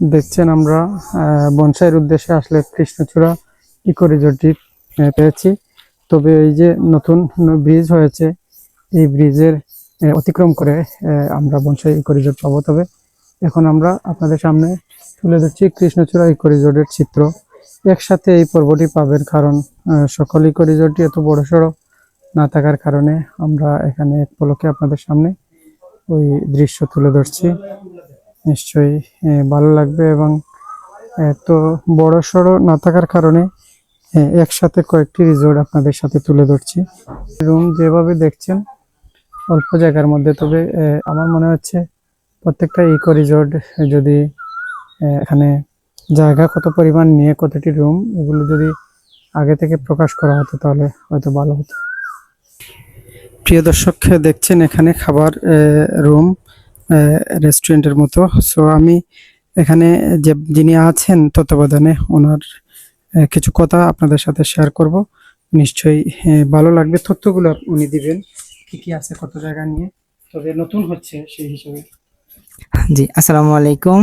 দেখছেন আমরা বনসাইয়ের উদ্দেশ্যে আসলে কৃষ্ণচূড়া ইকো রিসোর্টটি পেয়েছি। তবে এই যে নতুন ব্রিজ হয়েছে, এই ব্রিজের অতিক্রম করে আমরা বনসাই ইকো রিসোর্ট পাবো। তবে এখন আমরা আপনাদের সামনে তুলে ধরছি কৃষ্ণচূড়া ইকো রিসোর্টের চিত্র। একসাথে এই পর্বটি পাবেন, কারণ সকল ইকো রিসোর্টই এত বড় সড়ো না থাকার কারণে আমরা এখানে এক পলকে আপনাদের সামনে ওই দৃশ্য তুলে ধরছি। নিশ্চয়ই ভালো লাগবে, এবং এত বড় সড়ো না থাকার কারণে একসাথে কয়েকটি রিসোর্ট আপনাদের সাথে তুলে ধরছি। রুম যেভাবে দেখছেন অল্প জায়গার মধ্যে, তবে আমার মনে হচ্ছে প্রত্যেকটা ইকো রিসোর্ট যদি এখানে জায়গা কত পরিমাণ নিয়ে কতটি রুম, এগুলো যদি আগে থেকে প্রকাশ করা হতো তাহলে হয়তো ভালো হতো। প্রিয় দর্শক, দেখছেন এখানে খাবার রুম রেস্টুরেন্টের মতো। সো আমি এখানে যিনি আছেন তত্ত্বাবধানে, ওনার কিছু কথা আপনাদের সাথে শেয়ার করব। নিশ্চয়ই ভালো লাগবে। তথ্যগুলো উনি দিবেন কি কি আছে কত জায়গা নিয়ে, তবে নতুন হচ্ছে সেই হিসেবে। জি, আসসালামু আলাইকুম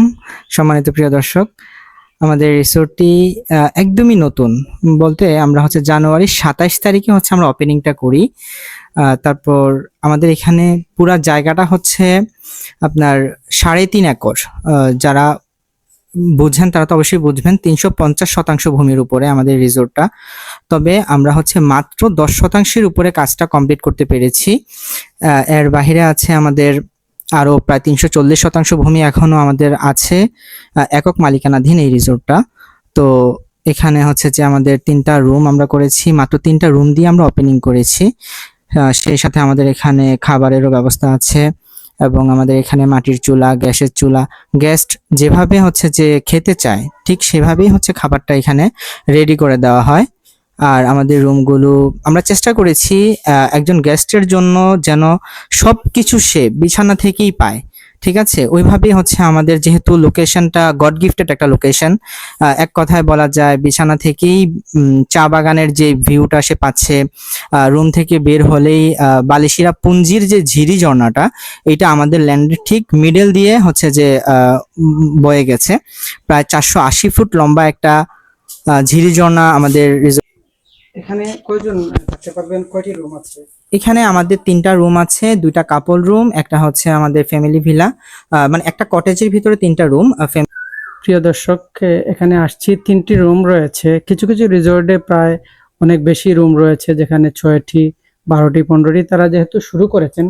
সম্মানিত প্রিয় দর্শক। আমাদের রিসোর্টটি একদমই নতুন বলতে আমরা জানুয়ারি 27 তারিখে আমরা ওপেনিংটা করি। তারপর আমাদের এখানে পুরা জায়গাটা আপনার 3.5 একর। যারা বুঝেন তারা তো অবশ্যই বুঝবেন, 350 শতাংশ ভূমির উপরে আমাদের রিসোর্টটা। তবে আমরা মাত্র 10 শতাংশের উপরে কাজটা কমপ্লিট করতে পেরেছি। এর বাহিরে আছে আমাদের আরো প্রায় 340 শতাংশ ভূমি এখনো আমাদের আছে একক মালিকানাধীন এই রিসোর্টটা। তো এখানে যে আমাদের 3টা রুম আমরা করেছি, মাত্র 3টা রুম দিয়ে আমরা ওপেনিং করেছি। সেই সাথে আমাদের এখানে খাবারেরও ব্যবস্থা আছে, এবং আমাদের এখানে মাটির চুলা, গ্যাসের চুলা। গেস্ট যেভাবে যে খেতে চায় ঠিক সেভাবেই খাবারটা এখানে রেডি করে দেওয়া হয়। আর আমাদের রুমগুলো আমরা চেষ্টা করেছি একজন গেস্টের জন্য যেন সবকিছু সে বিছানা থেকেই পায়। ঠিক আছে, ওইভাবেই আমাদের, যেহেতু লোকেশনটা গড গিফটেড একটা লোকেশন, এক কথায় বলা যায় বিছানা থেকেই চা বাগানের যে ভিউটা সে পাচ্ছে। রুম থেকে বের হলেই বালিশিরা পুঞ্জির যে ঝিরি ঝর্ণাটা, এটা আমাদের ল্যান্ডের ঠিক মিডল দিয়ে বয়ে গেছে। প্রায় 480 ফুট লম্বা একটা ঝিরি ঝর্ণা আমাদের। এখানে কয়জন থাকতে পারবেন, কয়টি রুম আছে? এখানে আমাদের 3টা রুম আছে, 2টা কাপল রুম, একটা আমাদের ফ্যামিলি ভিলা, মানে একটা কটেজের ভিতরে 3টা রুম। প্রিয় দর্শক, এখানে আসছি, 3টি রুম রয়েছে। কিছু কিছু রিসোর্টে প্রায় অনেক বেশি রুম রয়েছে, যেখানে 6টি, 12টি, 15টি। তারা যেহেতু শুরু করেছেন,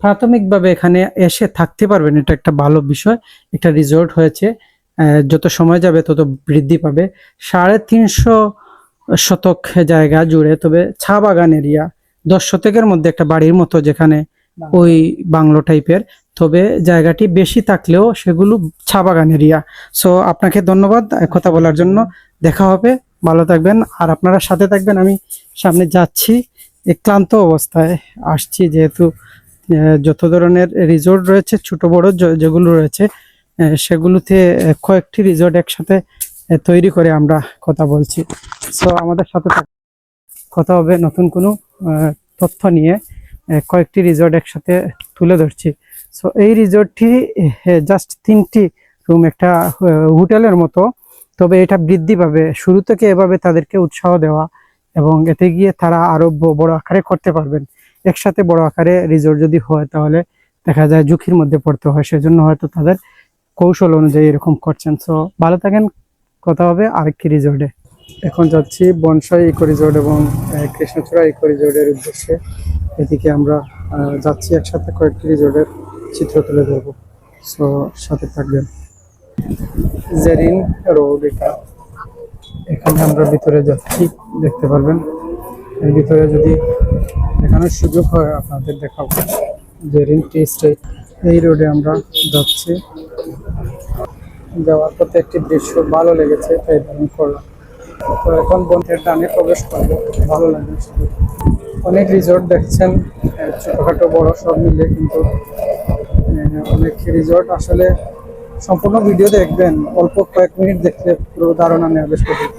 প্রাথমিকভাবে এখানে এসে থাকতে পারবেন, এটা একটা ভালো বিষয়। একটা রিসোর্ট হয়েছে, যত সময় যাবে তত বৃদ্ধি পাবে। 350 শতক জায়গা জুড়ে, তবে চা বাগান এরিয়া, 10 শতকের মধ্যে একটা বাড়ির মতো, যেখানে ওই বাংলো টাইপের। তবে জায়গাটি বেশি থাকলেও সেগুলো চা বাগান এরিয়া। সো আপনাকে ধন্যবাদ কথা বলার জন্য। দেখা হবে, ভালো থাকবেন, আর আপনারা সাথে থাকবেন। আমি সামনে যাচ্ছি, ক্লান্ত অবস্থায় আসছি, যেহেতু যত ধরনের রিসোর্ট রয়েছে ছোট বড় যেগুলো রয়েছে, সেগুলোতে কয়েকটি রিসোর্ট একসাথে তৈরি করে আমরা কথা বলছি। সো আমাদের সাথে কথা হবে নতুন কোনো তথ্য নিয়ে। কয়েকটি রিসোর্ট একসাথে তুলে ধরছি। সো এই রিসোর্টটি জাস্ট 3টি রুম, একটা হোটেলের মতো। তবে এটা বৃদ্ধি পাবে, শুরু থেকে এভাবে তাদেরকে উৎসাহ দেওয়া, এবং এতে গিয়ে তারা আরো বড় আকারে করতে পারবেন। একসাথে বড় আকারে রিসোর্ট যদি হয় তাহলে দেখা যায় ঝুঁকির মধ্যে পড়তে হয়, সেজন্য হয়তো তাদের কৌশল অনুযায়ী এরকম করছেন। সো ভালো থাকেন, কথা হবে আরেকটি রিসোর্টে। এখন যাচ্ছি বনসাই ইকো রিসোর্ট এবং কৃষ্ণচূড়া ইকো রিসোর্টের উদ্দেশ্যে। এদিকে আমরা যাচ্ছি, একসাথে কয়েকটি রিসোর্টের চিত্র তুলে ধরবো। সো সাথে থাকবেন। জেরিন রোড এটা, এখানে আমরা ভিতরে যাচ্ছি, দেখতে পারবেন। এর ভিতরে যদি দেখানোর সুযোগ হয় আপনাদের দেখাবো। জেরিন টি স্টেট, এই রোডে আমরা যাচ্ছি। যাওয়ার পথে একটি দৃশ্য ভালো লেগেছে, তাই ধারণ করলাম। তো এখন বন্ধের ডানে প্রবেশ করবো, ভালো লাগবে শুধু। অনেক রিসোর্ট দেখছেন, ছোটখাটো বড় সব মিলে, কিন্তু অনেক রিসোর্ট আসলে সম্পূর্ণ ভিডিও দেখবেন, অল্প কয়েক মিনিট দেখলে পুরো ধারণা নেওয়া বেশ কঠিন।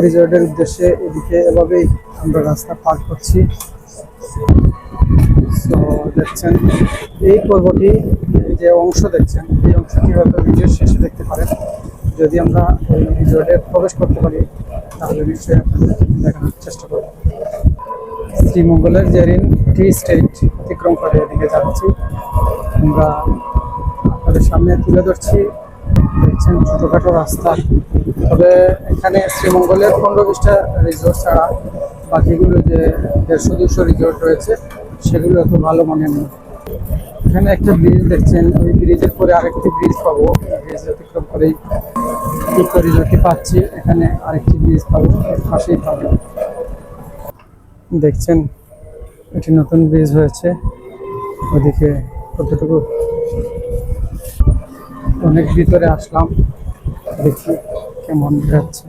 রিসোর্টের উদ্দেশ্যে এদিকে এভাবেই আমরা রাস্তা পার করছি। তো দেখছেন এই পর্বটি, যে অংশ দেখছেন, এই অংশটি হয়তো ভিডিওর শেষে দেখতে পারেন। যদি আমরা ওই রিসোর্টে প্রবেশ করতে পারি তাহলে নিশ্চয়ই আপনাদের দেখানোর চেষ্টা করব। শ্রীমঙ্গলের জেরিন টি স্টেট অতিক্রম করে এদিকে যাচ্ছি। আমরা আপনাদের সামনে তুলে ধরছি, দেখছেন ছোটোখাটো রাস্তা। তবে এখানে শ্রীমঙ্গলের 15-20টা রিসোর্ট ছাড়া বাকিগুলো যে 150-200 রিসোর্ট রয়েছে সেগুলো এত ভালো মনে নেই। এখানে একটা ব্রিজ দেখছেন, ওই ব্রিজের পরে আরেকটি ব্রিজ পাবো। ব্রিজ অতিক্রম করেই ইকো রিসোর্টটি পাচ্ছি, এখানে আরেকটি ব্রিজ পাবো, এর পাশেই পাবো। দেখছেন এটি নতুন ব্রিজ হয়েছে, ওদিকে কতটুকু অনেক ভিতরে আসলাম, দেখি কেমন যাচ্ছে।